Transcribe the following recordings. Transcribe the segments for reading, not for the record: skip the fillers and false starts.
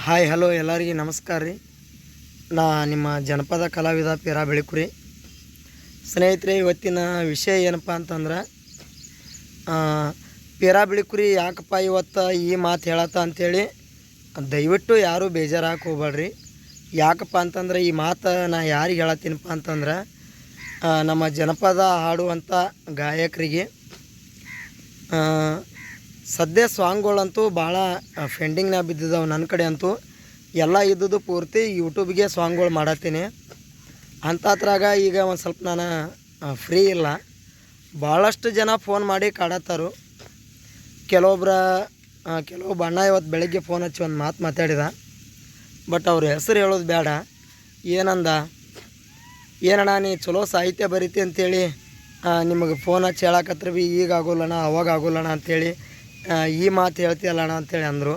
Hi hello ಎಲ್ಲರಿಗೆ ನಮಸ್ಕಾರ ರೀ. ನಾ ನಿಮ್ಮ ಜನಪದ ಕಲಾವಿದ ಪೀರಾ ಬೆಳಕುರಿ. ಸ್ನೇಹಿತರೆ, ಇವತ್ತಿನ ವಿಷಯ ಏನಪ್ಪ ಅಂತಂದ್ರೆ ಪೀರಾ ಬೆಳಕುರಿ ಯಾಕಪ್ಪ ಇವತ್ತು ಈ ಮಾತು ಹೇಳತ್ತ ಅಂಥೇಳಿ ದಯವಿಟ್ಟು ಯಾರೂ ಬೇಜಾರಾಗಿ ಹೋಗ್ಬೇಡ್ರಿ. ಯಾಕಪ್ಪ ಅಂತಂದ್ರೆ ಈ ಮಾತು ನಾ ಯಾರಿಗೆ ಹೇಳತ್ತೀನಪ್ಪ ಅಂತಂದ್ರೆ ನಮ್ಮ ಜನಪದ ಹಾಡುವಂಥ ಗಾಯಕರಿಗೆ ಸದ್ಯ ಸಾಂಗ್ಗಳಂತೂ ಭಾಳ ಫೆಂಡಿಂಗ್ನಾಗ ಬಿದ್ದಿದ್ದಾವೆ. ನನ್ನ ಕಡೆ ಅಂತೂ ಎಲ್ಲ ಇದ್ದದ್ದು ಪೂರ್ತಿ ಯೂಟ್ಯೂಬ್ಗೆ ಸಾಂಗ್ಗಳು ಮಾಡತ್ತೀನಿ. ಅಂಥದ್ರಾಗ ಈಗ ಒಂದು ಸ್ವಲ್ಪ ನಾನು ಫ್ರೀ ಇಲ್ಲ. ಭಾಳಷ್ಟು ಜನ ಫೋನ್ ಮಾಡಿ ಕಾಡತ್ತಾರು. ಕೆಲವು ಬಣ್ಣ ಇವತ್ತು ಬೆಳಗ್ಗೆ ಫೋನ್ ಹಚ್ಚಿ ಒಂದು ಮಾತು ಮಾತಾಡಿದ. ಬಟ್ ಅವ್ರ ಹೆಸರು ಹೇಳೋದು ಬೇಡ. ಏನಣ್ಣ ನೀ ಚಲೋ ಸಾಹಿತ್ಯ ಬರೀತಿ ಅಂಥೇಳಿ ನಿಮಗೆ ಫೋನ್ ಹಚ್ಚಿ ಹೇಳಕತ್ರ ಭೀ ಈಗ ಆಗೋಲ್ಲಣ್ಣ ಅವಾಗ ಆಗೋಲ್ಲಣ್ಣ ಅಂಥೇಳಿ ಈ ಮಾತು ಹೇಳ್ತೀಯಲ್ಲಣ್ಣ ಅಂಥೇಳಿ ಅಂದರು.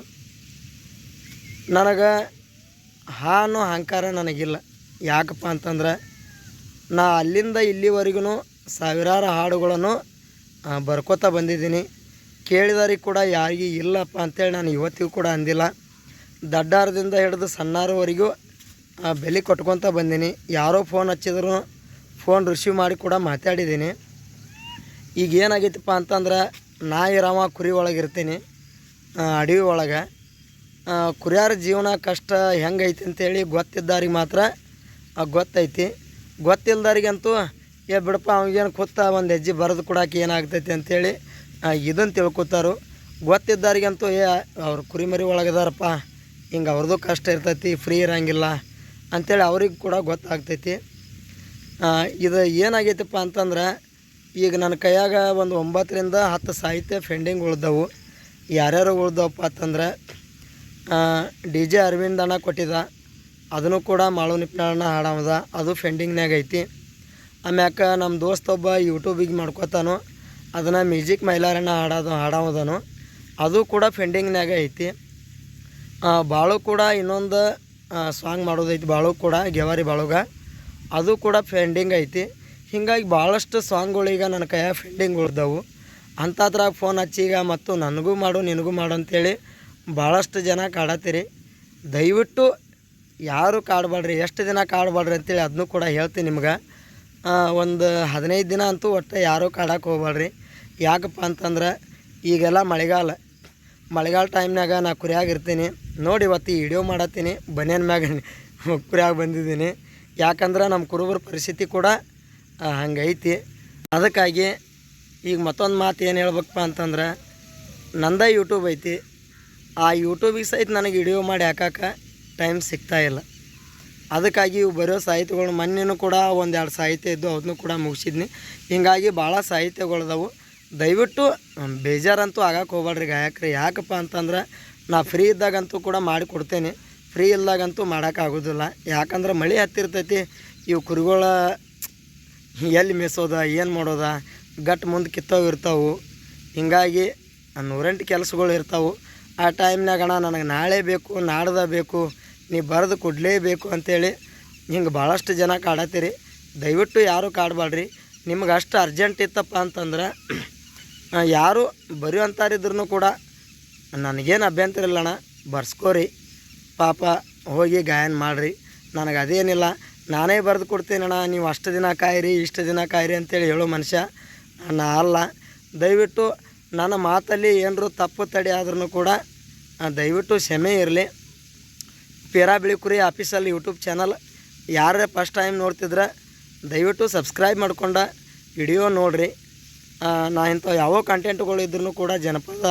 ನನಗೆ ಅನ್ನೋ ಅಹಂಕಾರ ನನಗಿಲ್ಲ. ಯಾಕಪ್ಪ ಅಂತಂದ್ರೆ ನಾ ಅಲ್ಲಿಂದ ಇಲ್ಲಿವರೆಗೂ ಸಾವಿರಾರು ಹಾಡುಗಳನ್ನು ಬರ್ಕೋತಾ ಬಂದಿದ್ದೀನಿ. ಕೇಳಿದವ್ರಿಗೆ ಕೂಡ ಯಾರಿಗೂ ಇಲ್ಲಪ್ಪ ಅಂಥೇಳಿ ನಾನು ಇವತ್ತಿಗೂ ಕೂಡ ಅಂದಿಲ್ಲ. ದಡ್ಡಾರದಿಂದ ಹಿಡಿದು ಸಣ್ಣಾರವರೆಗೂ ಬೆಲೆ ಕೊಟ್ಕೊತ ಬಂದೀನಿ. ಯಾರೋ ಫೋನ್ ಹಚ್ಚಿದ್ರು ಫೋನ್ ರಿಸೀವ್ ಮಾಡಿ ಕೂಡ ಮಾತಾಡಿದ್ದೀನಿ. ಈಗ ಏನಾಗೈತಪ್ಪ ಅಂತಂದ್ರೆ ನಾ ಇರವ ಕುರಿ ಒಳಗಿರ್ತೀನಿ, ಅಡವಿ ಒಳಗೆ. ಕುರಿಯಾರ ಜೀವನ ಕಷ್ಟ ಹೆಂಗೈತಿ ಅಂತೇಳಿ ಗೊತ್ತಿದ್ದವ್ರಿಗೆ ಮಾತ್ರ ಗೊತ್ತೈತಿ. ಗೊತ್ತಿಲ್ದವ್ರಿಗಂತೂ ಬಿಡಪ್ಪ ಅವ್ನಿಗೇನು ಕೂತ ಒಂದು ಹೆಜ್ಜೆ ಬರೆದು ಕೊಡೋಕೆ ಏನಾಗ್ತೈತಿ ಅಂಥೇಳಿ ಇದನ್ನು ತಿಳ್ಕೊತಾರು. ಗೊತ್ತಿದ್ದವ್ರಿಗಂತೂ ಅವ್ರು ಕುರಿಮರಿ ಒಳಗಿದಾರಪ್ಪ, ಹಿಂಗೆ ಅವ್ರದ್ದು ಕಷ್ಟ ಇರ್ತೈತಿ, ಫ್ರೀ ಇರೋಂಗಿಲ್ಲ ಅಂಥೇಳಿ ಅವ್ರಿಗೆ ಕೂಡ ಗೊತ್ತಾಗ್ತೈತಿ. ಇದು ಏನಾಗೈತಪ್ಪ ಅಂತಂದ್ರೆ ಈಗ ನನ್ನ ಕೈಯಾಗ ಒಂದು 9ರಿಂದ 10 ಸಾಹಿತ್ಯ ಫೆಂಡಿಂಗ್ ಉಳ್ದವು. ಯಾರ್ಯಾರು ಉಳ್ದವಪ್ಪ ಅಂತಂದ್ರೆ DJ ಅರವಿಂದ್ ಅಣ್ಣ ಕೊಟ್ಟಿದ್ದ, ಅದನ್ನು ಕೂಡ ಮಾಳು ನಿಪ್ನಾಳಣ್ಣ ಹಾಡೋದ, ಅದು ಫೆಂಡಿಂಗ್ನಾಗ ಐತಿ. ಆಮ್ಯಾಕ ನಮ್ಮ ದೋಸ್ತೊಬ್ಬ ಯೂಟ್ಯೂಬಿಗೆ ಮಾಡ್ಕೋತಾನು, ಅದನ್ನು ಮ್ಯೂಸಿಕ್ ಮೈಲಾರಣ್ಣ ಹಾಡೋದನು, ಅದು ಕೂಡ ಫೆಂಡಿಂಗ್ನಾಗ ಐತಿ. ಬಾಳು ಕೂಡ ಇನ್ನೊಂದು ಸಾಂಗ್ ಮಾಡೋದೈತಿ, ಬಾಳು ಕೂಡ ಗೆವಾರಿ ಬಾಳುಗ, ಅದು ಕೂಡ ಫೆಂಡಿಂಗ್ ಐತಿ. ಹೀಗಾಗಿ ಭಾಳಷ್ಟು ಸಾಂಗ್ಗಳೀಗ ನನ್ನ ಕೈಯಾಗ ಫೆಂಡಿಂಗ್ ಉಳ್ದವು. ಅಂಥದ್ರಾಗ ಫೋನ್ ಹಚ್ಚಿ ಈಗ ಮತ್ತು ನನಗೂ ಮಾಡು ನಿನಗೂ ಮಾಡು ಅಂಥೇಳಿ ಭಾಳಷ್ಟು ಜನ ಕಾಡತ್ತೀರಿ. ದಯವಿಟ್ಟು ಯಾರು ಕಾಡಬೇಡ್ರಿ, ಎಷ್ಟು ದಿನ ಕಾಡಬೇಡ್ರಿ ಅಂತೇಳಿ ಅದನ್ನು ಕೂಡ ಹೇಳ್ತೀನಿ ನಿಮ್ಗೆ. ಒಂದು 15 ದಿನ ಅಂತೂ ಒಟ್ಟು ಯಾರೂ ಕಾಡಕ್ಕೆ ಹೋಗ್ಬೇಡ್ರಿ. ಯಾಕಪ್ಪ ಅಂತಂದ್ರೆ ಈಗೆಲ್ಲ ಮಳೆಗಾಲ ಟೈಮ್ನಾಗ ನಾ ಕುರಿಯಾಗಿರ್ತೀನಿ. ನೋಡಿ ಇವತ್ತು ಈ ವಿಡಿಯೋ ಮಾಡತ್ತೀನಿ, ಬನ್ಯಾನ ಮ್ಯಾಗ ಕುರಿಯಾಗಿ ಬಂದಿದ್ದೀನಿ. ಯಾಕಂದ್ರೆ ನಮ್ಮ ಕುರುಬರ ಪರಿಸ್ಥಿತಿ ಕೂಡ ಹಂಗೈತಿ. ಅದಕ್ಕಾಗಿ ಈಗ ಮತ್ತೊಂದು ಮಾತು ಏನು ಹೇಳ್ಬೇಕಪ್ಪ ಅಂತಂದ್ರೆ ನಂದ ಯೂಟ್ಯೂಬ್ ಐತಿ. ಆ ಯೂಟ್ಯೂಬಿಗೆ ಸಹಿತ ನನಗೆ ವಿಡಿಯೋ ಮಾಡಿ ಹಾಕಕ್ಕೆ ಟೈಮ್ ಸಿಗ್ತಾಯಿಲ್ಲ. ಅದಕ್ಕಾಗಿ ಇವು ಬರೋ ಸಾಹಿತ್ಯಗಳು ಮೊನ್ನೆನೂ ಕೂಡ 1-2 ಸಾಹಿತ್ಯ ಇದ್ದು ಅದನ್ನು ಕೂಡ ಮುಗಿಸಿದ್ನಿ. ಹೀಗಾಗಿ ಭಾಳ ಸಾಹಿತ್ಯಗಳದವು. ದಯವಿಟ್ಟು ಬೇಜಾರಂತೂ ಆಗಕ್ಕೆ ಹೋಗ್ಬೇಡ್ರಿ ಗಾಯಕರು. ಯಾಕಪ್ಪ ಅಂತಂದ್ರೆ ನಾ ಫ್ರೀ ಇದ್ದಾಗಂತೂ ಕೂಡ ಮಾಡಿಕೊಡ್ತೇನೆ, ಫ್ರೀ ಇಲ್ದಾಗಂತೂ ಮಾಡೋಕ್ಕಾಗೋದಿಲ್ಲ. ಯಾಕಂದ್ರೆ ಮಳೆ ಹತ್ತಿರ್ತೈತಿ, ಇವು ಕುರಿಗಳ ಎಲ್ಲಿ ಮೇಸೋದ ಏನು ಮಾಡೋದ, ಗಟ್ಟು ಮುಂದೆ ಕಿತ್ತವು ಇರ್ತಾವೆ. ಹೀಗಾಗಿ 108 ಕೆಲಸಗಳು ಇರ್ತಾವೆ. ಆ ಟೈಮ್ನಾಗ ಅಣ್ಣ ನನಗೆ ನಾಳೆ ಬೇಕು, ನಾಡ್ದ ಬೇಕು, ನೀ ಬರೆದು ಕೊಡಲೇಬೇಕು ಅಂಥೇಳಿ ಹಿಂಗೆ ಭಾಳಷ್ಟು ಜನ ಕಾಡತ್ತೀರಿ. ದಯವಿಟ್ಟು ಯಾರೂ ಕಾಡಬೇಡ್ರಿ. ನಿಮ್ಗೆ ಅಷ್ಟು ಅರ್ಜೆಂಟ್ ಇತ್ತಪ್ಪ ಅಂತಂದ್ರೆ ಯಾರು ಬರೆಯುವಂಥವ್ರಿದ್ರೂ ಕೂಡ ನನಗೇನು ಅಭ್ಯಂತರ ಇಲ್ಲಣ್ಣ, ಬರ್ಸ್ಕೋರಿ, ಪಾಪ ಹೋಗಿ ಗಾಯನ ಮಾಡಿರಿ, ನನಗೆ ಅದೇನಿಲ್ಲ, ನಾನೇ ಬರೆದು ಕೊಡ್ತೀನಣ್ಣ, ನೀವು ಅಷ್ಟು ದಿನ ಕಾಯಿರಿ ಇಷ್ಟು ದಿನ ಕಾಯಿರಿ ಅಂತೇಳಿ ಹೇಳೋ ಮನುಷ್ಯ ನಾ ಅಲ್ಲ. ದಯವಿಟ್ಟು ನನ್ನ ಮಾತಲ್ಲಿ ಏನರೂ ತಪ್ಪು ತಡೆ ಆದ್ರೂ ಕೂಡ ದಯವಿಟ್ಟು ಕ್ಷಮೆ ಇರಲಿ. ಪೀರಾ ಬೆಳಕುರಿ ಆಫೀಸಲ್ ಯೂಟ್ಯೂಬ್ ಚಾನಲ್ ಯಾರೇ ಫಸ್ಟ್ ಟೈಮ್ ನೋಡ್ತಿದ್ರೆ ದಯವಿಟ್ಟು ಸಬ್ಸ್ಕ್ರೈಬ್ ಮಾಡ್ಕೊಂಡು ವಿಡಿಯೋ ನೋಡಿರಿ. ನಾ ಇಂಥ ಯಾವ ಕಂಟೆಂಟ್ಗಳು ಇದ್ರೂ ಕೂಡ ಜನಪದ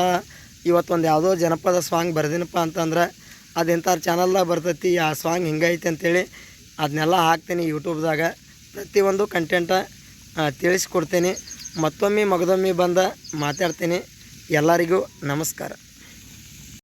ಇವತ್ತೊಂದು ಯಾವುದೋ ಜನಪದ ಸಾಂಗ್ ಬರ್ದಿನಪ್ಪ ಅಂತಂದ್ರೆ ಅದು ಇಂಥವ್ರ ಚಾನಲ್ದಾಗ ಬರ್ತೈತಿ, ಆ ಸಾಂಗ್ ಹಿಂಗೈತಿ ಅಂತೇಳಿ ಅದನ್ನೆಲ್ಲ ಹಾಕ್ತೀನಿ ಯೂಟ್ಯೂಬ್ದಾಗ. ಪ್ರತಿಯೊಂದು ಕಂಟೆಂಟ ತಿಳಿಸ್ಕೊಡ್ತೀನಿ. ಮತ್ತೊಮ್ಮೆ ಮಗದೊಮ್ಮೆ ಬಂದು ಮಾತಾಡ್ತೀನಿ. ಎಲ್ಲರಿಗೂ ನಮಸ್ಕಾರ.